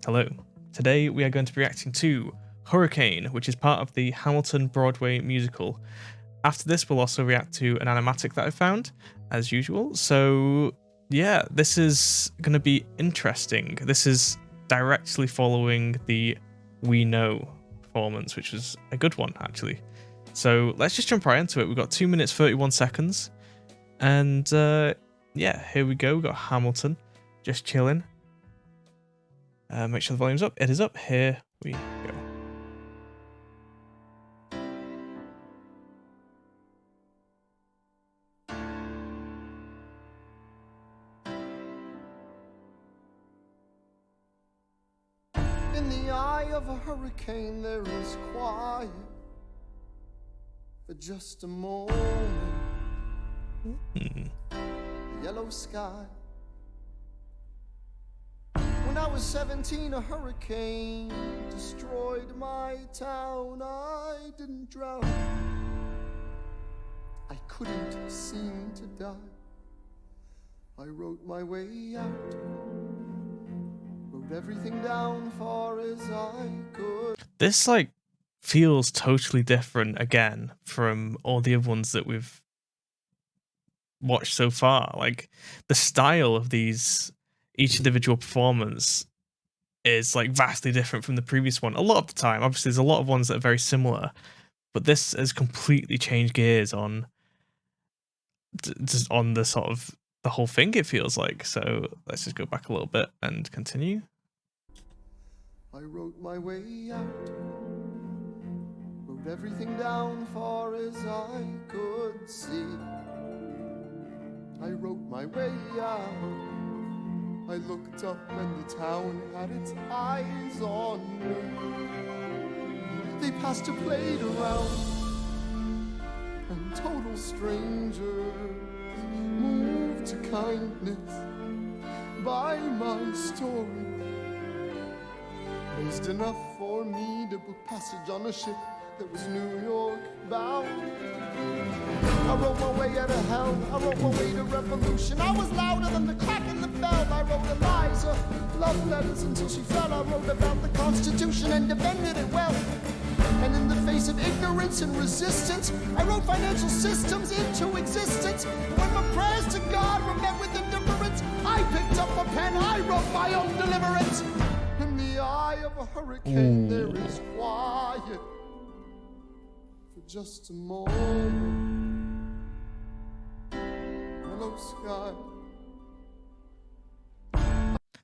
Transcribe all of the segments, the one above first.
Hello. Today we are going to be reacting to Hurricane, which is part of the Hamilton Broadway musical. After this, we'll also react to an animatic that I found, as usual. So yeah, this is going to be interesting. This is directly following the We Know performance, which was a good one, actually. So let's just jump right into it. We've got 2 minutes, 31 seconds. And yeah, here we go. We've got Hamilton just chilling. Make sure the volume's up. It is up. Here we go. In the eye of a hurricane there is quiet for just a moment. Yellow sky. When I was 17, a hurricane destroyed my town. I didn't drown. I couldn't seem to die. I wrote my way out, wrote everything down far as I could. This like feels totally different again from all the other ones that we've watched so far. Like the style of each individual performance is like vastly different from the previous one. A lot of the time, obviously, there's a lot of ones that are very similar, but this has completely changed gears on just on the sort of the whole thing. It feels like. So let's just go back a little bit and continue. I wrote my way out, wrote everything down far as I could see. I wrote my way out. I looked up and the town had its eyes on me. They passed a plate around, and total strangers moved to kindness by my story. Raised enough for me to book passage on a ship that was New York bound. I wrote my way out of hell, I wrote my way to revolution. I was louder than the crack in the bell. I wrote Eliza love letters until she fell. I wrote about the Constitution and defended it well. And in the face of ignorance and resistance, I wrote financial systems into existence. When my prayers to God were met with indifference, I picked up a pen, I wrote my own deliverance. In the eye of a hurricane there is quiet for just a moment. Yellow sky.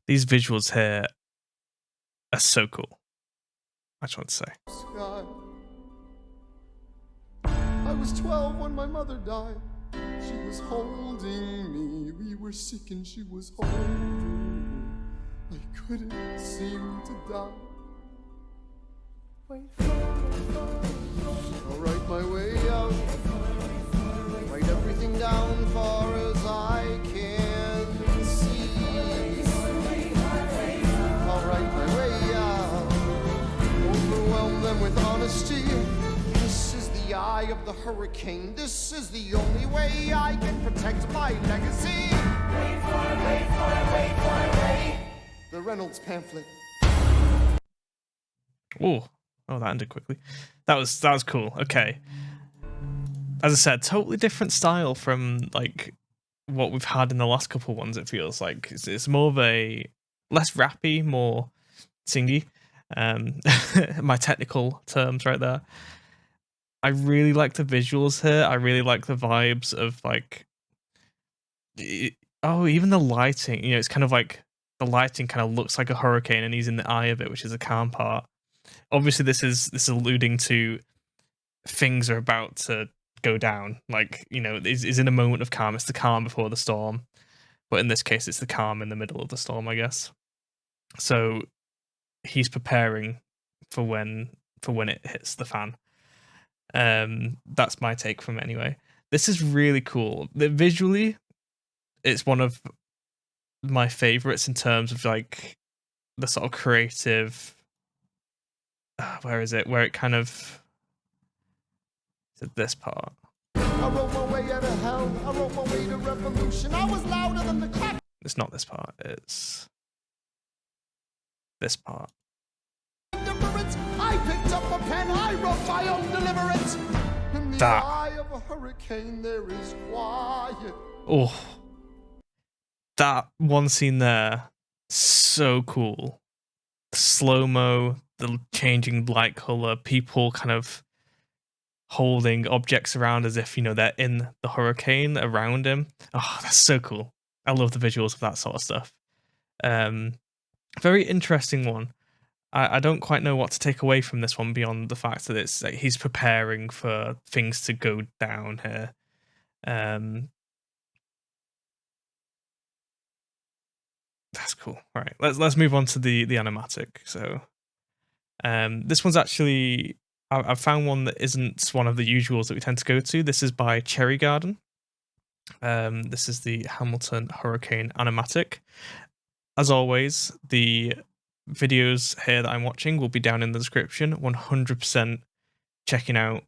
These visuals here are so cool. I just want to say. Sky. I was 12 when my mother died. She was holding me. We were sick and she was holding me. I couldn't seem to die. I'll write my way out, write everything down far as I can see. I'll write my way out, overwhelm them with honesty. This is the eye of the hurricane. This is the only way I can protect my legacy. Wait for it, wait for it, wait for it, wait. The Reynolds pamphlet. Oh, that ended quickly. That was cool. Okay. As I said, totally different style from like what we've had in the last couple ones. It feels like it's more of a less rappy, more singy. My technical terms right there. I really like the visuals here. I really like the vibes of like, even the lighting. You know, it's kind of like the lighting kind of looks like a hurricane, and he's in the eye of it, which is the calm part. Obviously, this is alluding to things are about to go down. Like, you know, is in a moment of calm. It's the calm before the storm, but in this case, it's the calm in the middle of the storm, I guess. So he's preparing for when it hits the fan. That's my take from it anyway. This is really cool. Visually, it's one of my favorites in terms of like the sort of creative. Where is it? Where it kind of is it this part? I wrote my way out of hell. I wrote my way to revolution. I was louder than the crack. It's not this part. It's this part. I picked up a pen, I wrote my own deliverance. In the eye of a hurricane, there is quiet. Oh, that one scene there, so cool. The slow-mo, the changing light color, people kind of holding objects around as if, you know, they're in the hurricane around him. Oh, that's so cool. I love the visuals of that sort of stuff. Very interesting one. I don't quite know what to take away from this one beyond the fact that it's like he's preparing for things to go down here. That's cool. All right, let's move on to the animatic. So, this one's actually I've found one that isn't one of the usuals that we tend to go to. This is by Cherry Garden. This is the Hamilton Hurricane Animatic. As always, the videos here that I'm watching will be down in the description. 100% checking out,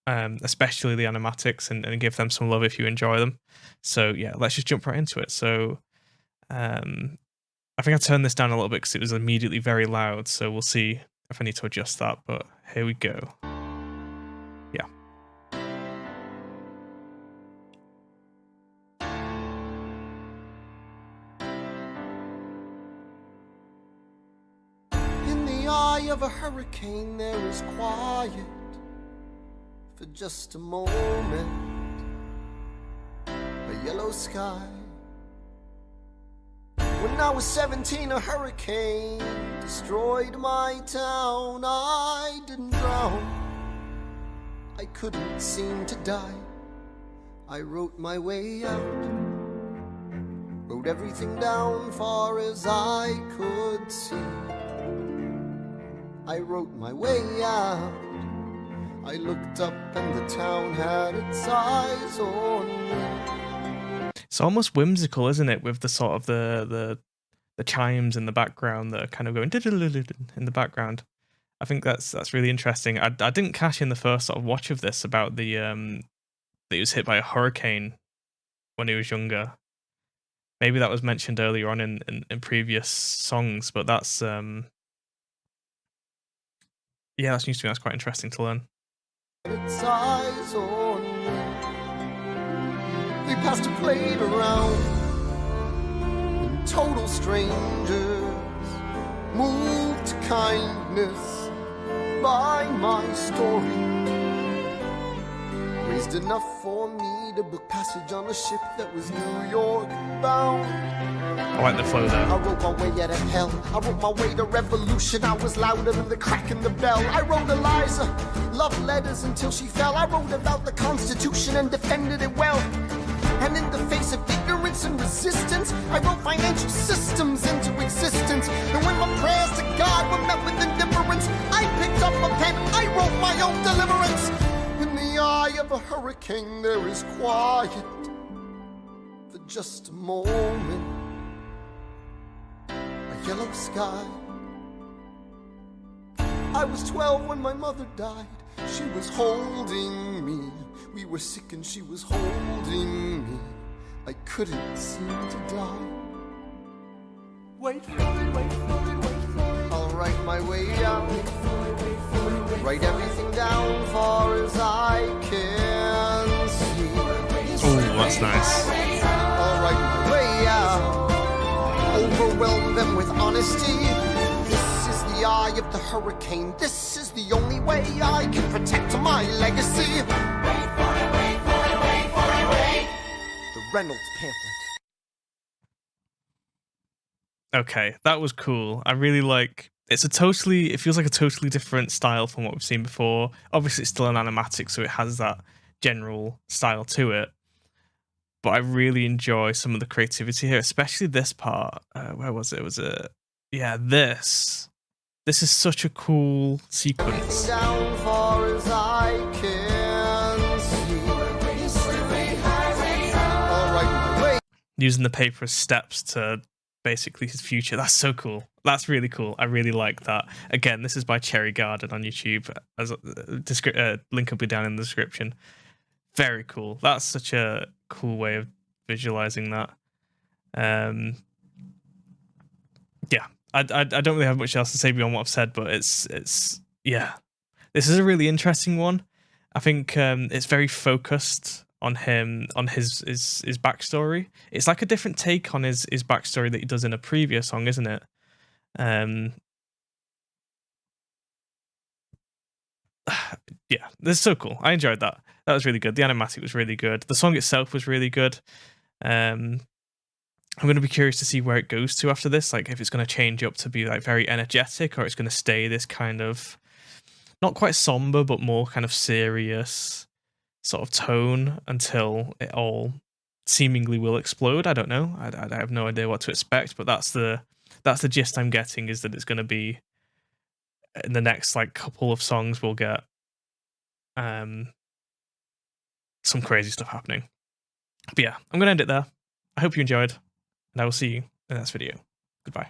especially the animatics, and give them some love if you enjoy them. So yeah, let's just jump right into it. So I think I turned this down a little bit because it was immediately very loud. So we'll see if I need to adjust that. But here we go. Yeah. In the eye of a hurricane, there is quiet for just a moment. A yellow sky. When I was 17, a hurricane destroyed my town. I didn't drown. I couldn't seem to die. I wrote my way out. Wrote everything down far as I could see. I wrote my way out. I looked up and the town had its eyes on me. It's almost whimsical, isn't it, with the sort of the chimes in the background that are kind of going in the background. I think that's really interesting. I didn't catch in the first sort of watch of this about the that he was hit by a hurricane when he was younger. Maybe that was mentioned earlier on in previous songs, but that's yeah, that's news to me. That's quite interesting to learn. Its eyes on me. They passed a plate around, and total strangers moved to kindness by my story. Raised enough for me to book passage on a ship that was New York bound. I like the flow there. I wrote my way out of hell. I wrote my way to revolution. I was louder than the crack in the bell. I wrote Eliza love letters until she fell. I wrote about the Constitution and defended it well. And in the face of ignorance and resistance, I wrote financial systems into existence. And when my prayers to God were met with indifference, I picked up a pen, I wrote my own deliverance. In the eye of a hurricane, there is quiet for just a moment. A yellow sky. I was 12 when my mother died. She was holding me. We were sick and she was holding me. I couldn't seem to die. Wait for it, wait for it, wait for it. I'll write my way out. Wait for it, wait for it, wait. Write everything down far as I can see. Oh, that's nice. I'll write my way out. Overwhelm them with honesty. This is the eye of the hurricane. This is the only way I can protect my legacy. Reynolds pamphlet. Okay, that was cool. I really like it feels like a totally different style from what we've seen before. Obviously it's still an animatic, so it has that general style to it. But I really enjoy some of the creativity here, especially this part. Where was it? Was it yeah, this is such a cool sequence. Down far as I can see. Using the paper as steps to basically his future. That's so cool. That's really cool. I really like that. Again, this is by Cherry Garden on YouTube. As link will be down in the description. Very cool. That's such a cool way of visualizing that. Yeah, I don't really have much else to say beyond what I've said, but it's yeah, this is a really interesting one. I think it's very focused on him, on his backstory. It's like a different take on his backstory that he does in a previous song, isn't it? Um, yeah, this is so cool. I enjoyed that. That was really good. The animatic was really good. The song itself was really good. Um, I'm going to be curious to see where it goes to after this. Like if it's going to change up to be like very energetic, or it's going to stay this kind of not quite somber, but more kind of serious sort of tone until it all seemingly will explode. I don't know. I have no idea what to expect, but that's the gist I'm getting, is that it's going to be in the next like couple of songs we'll get um some crazy stuff happening. But yeah, I'm going to end it there. I hope you enjoyed, and I will see you in the next video. Goodbye.